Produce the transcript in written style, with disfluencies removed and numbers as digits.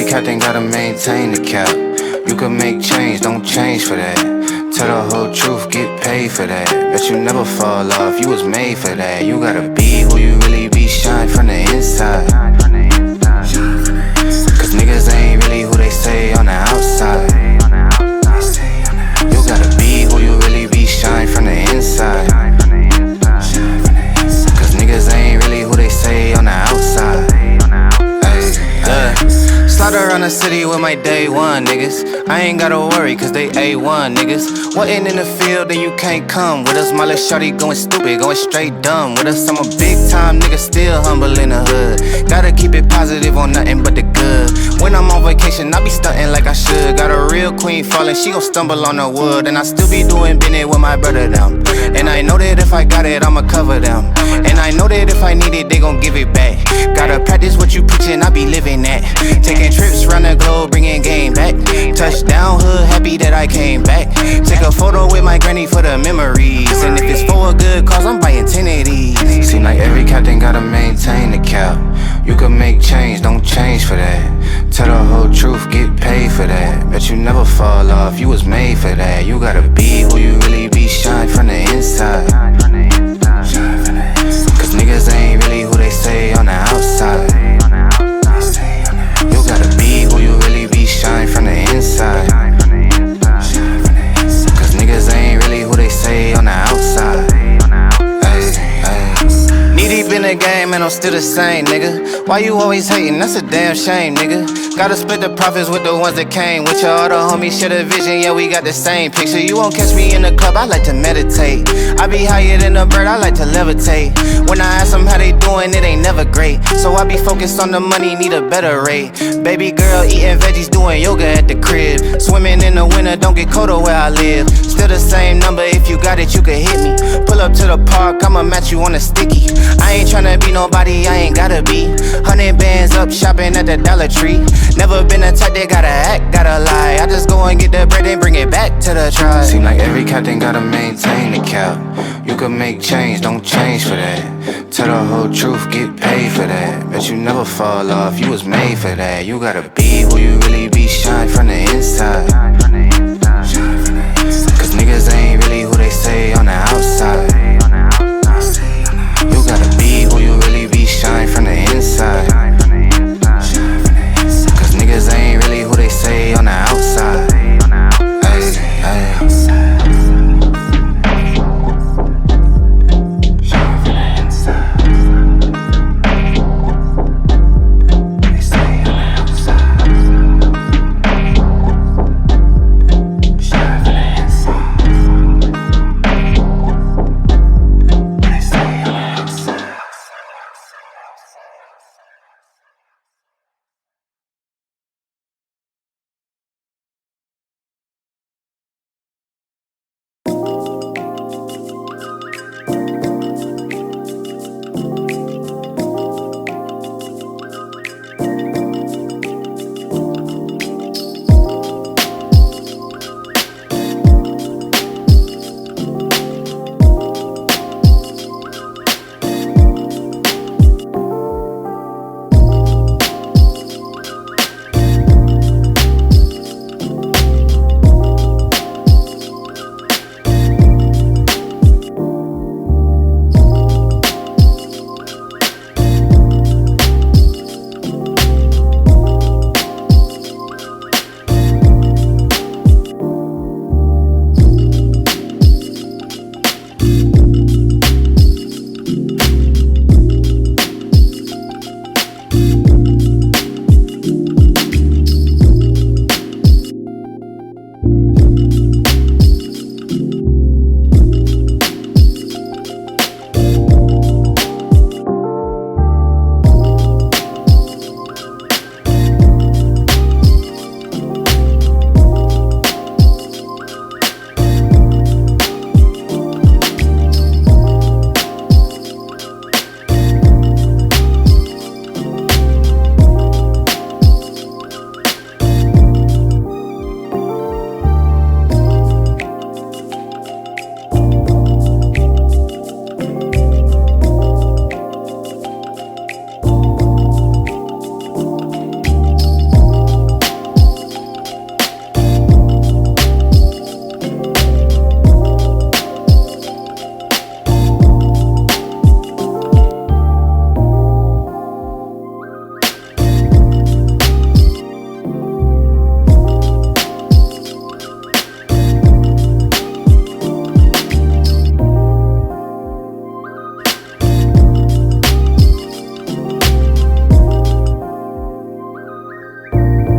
captain gotta maintain the cap. You can make change, don't change for that. Tell the whole truth, get paid for that. Bet you never fall off, you was made for that. You gotta be who you really be, shine from the inside. Cause niggas ain't really who they say on the outside. You gotta be who you really be, shine from the inside. Cause niggas ain't really who they say on the outside. Slide around the city with my day one niggas. I ain't gotta worry cause they A1 niggas. Wasn't in the field then you can't come with us. My little shawty going stupid, going straight dumb with us. I'm a big time nigga, still humble in the hood. Gotta keep it positive on nothing but the good. When I'm on vacation, I be stunting like I should. Got a real queen falling, she gon' stumble on the wood. And I still be doing business with my brother down. And I know that if I got it, I'ma cover them. And I know that if I need it, they gon' give it back. Gotta practice what you preachin', I be living that. Taking trips round the globe, bringing game back. Touchdown hood, happy that I came back. Take a photo with my granny for the memories. And if it's for a good cause, I'm buying 10 of these. Seem like every captain gotta maintain the cap. You can make change, don't change for that. Tell the whole truth, get paid for that. Bet you never fall off, you was made for that. You gotta be who you really be, shine from the inside. Cause niggas ain't really who they say on the outside. You gotta be who you really be, shine from the inside. Cause niggas ain't really who they say on the outside. Knee deep in the game and I'm still the same, nigga. Why you always hating? That's a damn shame, nigga. Gotta split the profits with the ones that came with you. All the homies share the vision, yeah, we got the same picture. You won't catch me in the club, I like to meditate. I be higher than a bird, I like to levitate. When I ask them how they doing, it ain't never great. So I be focused on the money, need a better rate. Baby girl eating veggies, doing yoga at the crib. Swimming in the winter, don't get colder where I live. Still the same number, if you got it, you can hit me. Pull up to the park, I'ma match you on a sticky. I ain't tryna be nobody, I ain't gotta be. 100 bands up, shopping at the Dollar Tree. Never been a type that gotta act, gotta lie. I just go and get the bread and bring it back to the tribe. Seem like every captain gotta maintain the cap. You can make change, don't change for that. Tell the whole truth, get paid for that. Bet you never fall off, you was made for that. You gotta be who you really be, shine from the inside.